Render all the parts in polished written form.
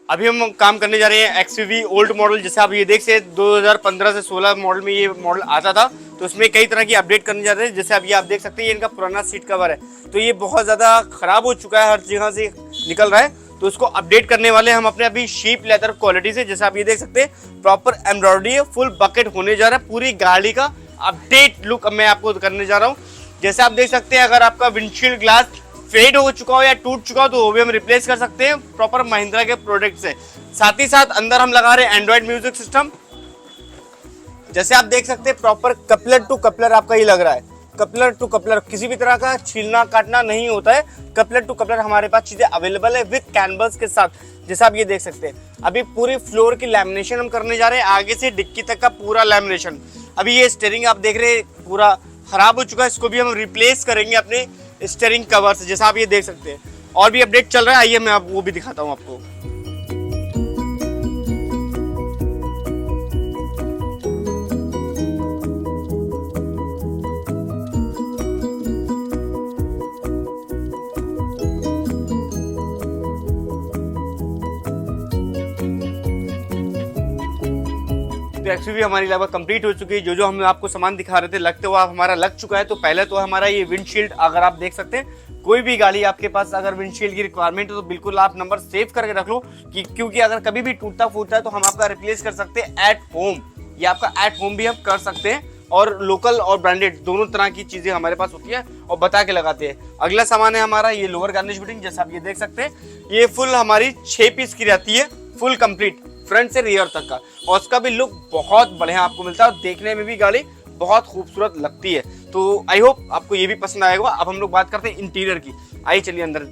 अभी हम काम करने जा रहे हैं XUV ओल्ड मॉडल। जैसे आप ये देख सकते 2015 से 16 मॉडल में ये मॉडल आता था, तो उसमें कई तरह की अपडेट करने जा रहे हैं। जैसे अब ये आप देख सकते हैं, ये इनका पुराना सीट कवर है, तो ये बहुत ज़्यादा ख़राब हो चुका है, हर जगह से निकल रहा है, तो उसको अपडेट करने वाले हम अपने अभी शीप लेदर क्वालिटी से। जैसे आप ये देख सकते हैं, प्रॉपर एम्ब्रॉयडरी है, फुल बकेट होने जा रहा है, पूरी गाड़ी का अपडेट लुक मैं आपको करने जा रहा हूँ। जैसे आप देख सकते हैं, अगर आपका विंडशील्ड ग्लास फेड हो चुका हो या टूट चुका हो तो वो भी हम रिप्लेस कर सकते हैं प्रॉपर महिंद्रा के प्रोडक्ट से। साथ ही साथ अंदर हम लगा रहे हैं एंड्रॉइड म्यूजिक सिस्टम। जैसे आप देख सकते हैं, प्रॉपर कपलर टू कपलर आपका ये लग रहा है, कपलर टू कपलर, किसी भी तरह का छीलना काटना नहीं होता है, कपलर टू कपलर हमारे पास चीजें अवेलेबल है विद कैनवस के साथ। जैसे आप ये देख सकते हैं, अभी पूरी फ्लोर की लैमिनेशन हम करने जा रहे हैं, आगे से डिक्की तक का पूरा लैमिनेशन। अभी ये स्टीयरिंग आप देख रहे हैं पूरा खराब हो चुका है, इसको भी हम रिप्लेस करेंगे अपने स्टीयरिंग कवर से। जैसा आप ये देख सकते हैं, और भी अपडेट चल रहा है, आइए मैं वो भी दिखाता हूँ आपको। तो एक्चुअली हमारी लगभग कंप्लीट हो चुकी है। जो हम आपको सामान दिखा रहे थे लगते हुआ हमारा लग चुका है। तो पहले तो हमारा ये विंडशील्ड, अगर आप देख सकते हैं, कोई भी गाड़ी आपके पास अगर विंडशील्ड की रिक्वायरमेंट है तो बिल्कुल आप नंबर सेव करके रख लो, क्योंकि अगर कभी भी टूटता फूटता है तो हम आपका रिप्लेस कर सकते हैं एट होम। ये आपका एट होम भी हम कर सकते हैं, और लोकल और ब्रांडेड दोनों तरह की चीजें हमारे पास होती है और बता के लगाते हैं। अगला सामान है हमारा ये लोअर गार्निश फिटिंग। जैसे आप ये देख सकते हैं, ये फुल हमारी 6 पीस की रहती है, फुल कंप्लीट फ्रंट से रियर तक का, और उसका भी लुक बहुत बढ़िया आपको मिलता है और देखने में भी गाड़ी बहुत खूबसूरत लगती है। तो आई होप आपको ये भी पसंद आएगा। अब हम लोग बात करते हैं इंटीरियर की, आइए चलिए अंदर।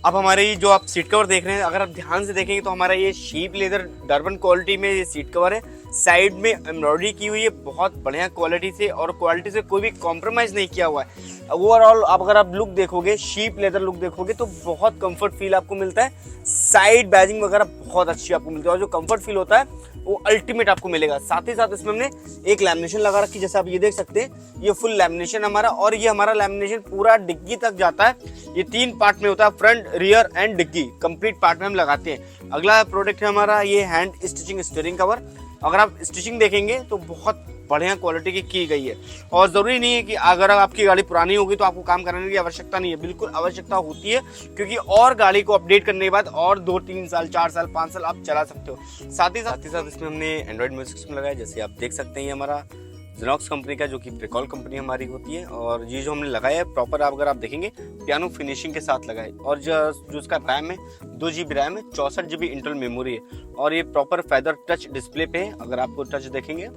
अब हमारे जो आप सीट कवर देख रहे हैं, अगर आप ध्यान से देखेंगे तो हमारा ये शीप लेदर डर्बन क्वालिटी में ये सीट कवर है, साइड में एम्ब्रॉयडरी की हुई है बहुत बढ़िया क्वालिटी से, और क्वालिटी से कोई भी कॉम्प्रोमाइज़ नहीं किया हुआ है। ओवरऑल अब अगर आप लुक देखोगे, शीप लेदर लुक देखोगे तो बहुत कंफर्ट फील आपको मिलता है। साइड बैजिंग वगैरह बहुत अच्छी आपको मिलती है, और जो कंफर्ट फील होता है वो अल्टीमेट आपको मिलेगा। साथ ही साथ इसमें हमने एक लैमिनेशन लगा रखी, जैसे आप ये देख सकते हैं, ये फुल लैमिनेशन हमारा, और ये हमारा लैमिनेशन पूरा डिग्गी तक जाता है। ये 3 पार्ट में होता है, फ्रंट, रियर एंड डिग्गी, कंप्लीट पार्ट में हम लगाते हैं। अगला प्रोडक्ट है हमारा ये हैंड स्टिचिंग स्टीयरिंग कवर। अगर आप स्टिचिंग देखेंगे तो बहुत बढ़िया क्वालिटी की गई है, और ज़रूरी नहीं है कि अगर आपकी गाड़ी पुरानी होगी तो आपको काम कराने की आवश्यकता नहीं है, बिल्कुल आवश्यकता होती है, क्योंकि और गाड़ी को अपडेट करने के बाद और 2-3 साल, 4 साल, 5 साल आप चला सकते हो। साथ ही साथ इसमें हमने एंड्रॉइड म्यूजिक सिस्टम लगाया। जैसे आप देख सकते हैं, ये हमारा जेनॉक्स कंपनी का, जो कि प्रिकॉल कंपनी हमारी होती है, और ये जो हमने लगाया है प्रॉपर, अगर आप देखेंगे पियानो फिनिशिंग के साथ लगाए, और जो इसका रैम है 2 GB रैम है, 64 GB इंटरनल मेमोरी है, और ये प्रॉपर फेदर टच डिस्प्ले पे है। अगर आपको टच देखेंगे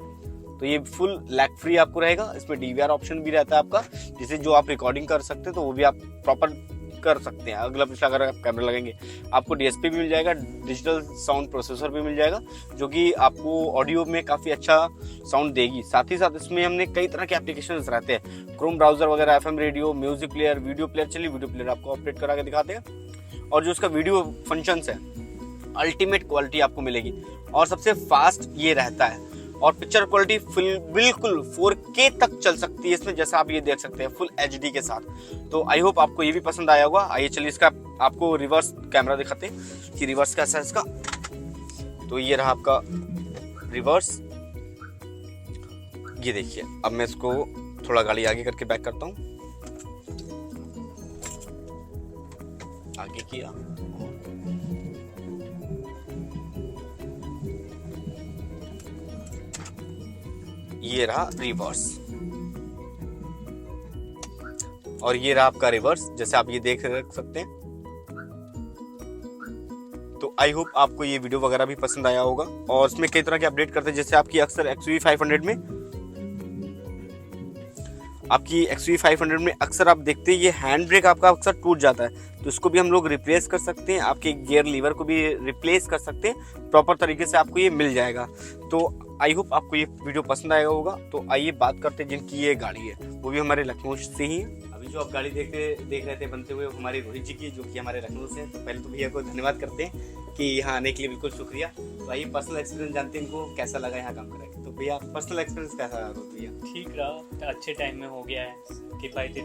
तो ये फुल लैग फ्री आपको रहेगा। इसमें DVR ऑप्शन भी रहता है आपका, जिससे जो आप रिकॉर्डिंग कर सकते हैं तो वो भी आप प्रॉपर कर सकते हैं। अगला पिछला अगर आप कैमरा लगेंगे, आपको DSP भी मिल जाएगा, डिजिटल साउंड प्रोसेसर भी मिल जाएगा, जो कि आपको ऑडियो में काफ़ी अच्छा साउंड देगी। साथ ही साथ इसमें हमने कई तरह के एप्लीकेशंस रहते हैं, क्रोम ब्राउजर वगैरह, FM radio, music player, video player. चलिए वीडियो प्लेयर आपको ऑपरेट करा के दिखाते हैं। और जो उसका वीडियो फंक्शंस है, अल्टीमेट क्वालिटी आपको मिलेगी, और सबसे फास्ट ये रहता है, और पिक्चर क्वालिटी बिल्कुल 4K तक चल सकती है इसमें, जैसा आप ये देख सकते हैं, फुल HD के साथ। तो आई होप आपको ये भी पसंद आया होगा। आइए चलिए इसका आपको रिवर्स कैमरा दिखाते हैं कि रिवर्स कैसा है इसका। तो ये रहा आपका रिवर्स, ये देखिए। अब मैं इसको थोड़ा गाड़ी आगे करके बैक करता हूँ, आगे किया, ये रहा रिवर्स, और ये रहा आपका रिवर्स, जैसे आप ये देख सकते हैं। तो आई होप आपको ये वीडियो वगैरह भी पसंद आया होगा, और इसमें कई तरह के अपडेट करते हैं। जैसे आपकी अक्सर XUV 500 में अक्सर आप देखते हैं ये हैंड ब्रेक आपका अक्सर टूट जाता है, तो इसको भी हम लोग रिप्लेस कर सकते हैं। आपके गियर लीवर को भी रिप्लेस कर सकते हैं, प्रॉपर तरीके से आपको ये मिल जाएगा। तो आई होप आपको ये वीडियो पसंद आया होगा। तो आइए बात करते हैं जिनकी ये गाड़ी है, वो भी हमारे लखनऊ से ही है। अभी जो आप गाड़ी देख रहे थे बनते हुए, हमारे रोहित जी की, जो कि हमारे लखनऊ से हैं। तो पहले तो भैया को धन्यवाद करते हैं कि यहाँ आने के लिए, बिल्कुल शुक्रिया। तो आइए पर्सनल एक्सपीरियंस जानते हैं इनको कैसा लगा यहाँ काम करके। तो भैया पर्सनल एक्सपीरियंस कैसा रहा भैया? ठीक रहा, अच्छे टाइम में हो गया है, किफायती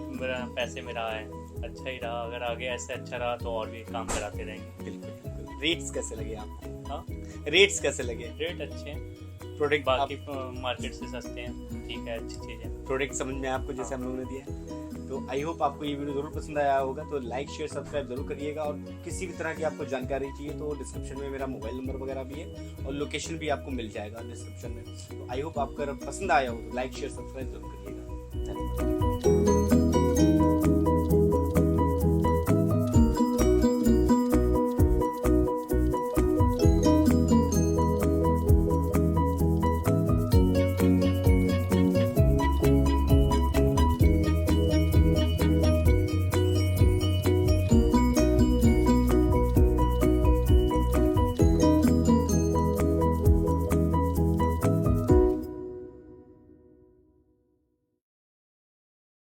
पैसे में रहा है, अच्छा ही रहा। अगर आगे ऐसे अच्छा रहा तो और भी काम कराते रहेंगे। बिल्कुल बिल्कुल। रेट्स कैसे लगे आपको? हाँ, रेट्स कैसे लगे? रेट अच्छे हैं, प्रोडक्ट बाकी मार्केट से सस्ते हैं, ठीक है, अच्छी चीज़ है। प्रोडक्ट समझ में आपको जैसे हम लोगों ने दिया है। तो आई होप आपको ये वीडियो जरूर पसंद आया होगा, तो लाइक शेयर सब्सक्राइब जरूर करिएगा, और किसी भी तरह की आपको जानकारी चाहिए तो डिस्क्रिप्शन में मेरा मोबाइल नंबर वगैरह भी है और लोकेशन भी आपको मिल जाएगा डिस्क्रिप्शन में। तो आई होप आपको अगर पसंद आया हो तो लाइक शेयर सब्सक्राइब जरूर करिएगा। धन्यवाद।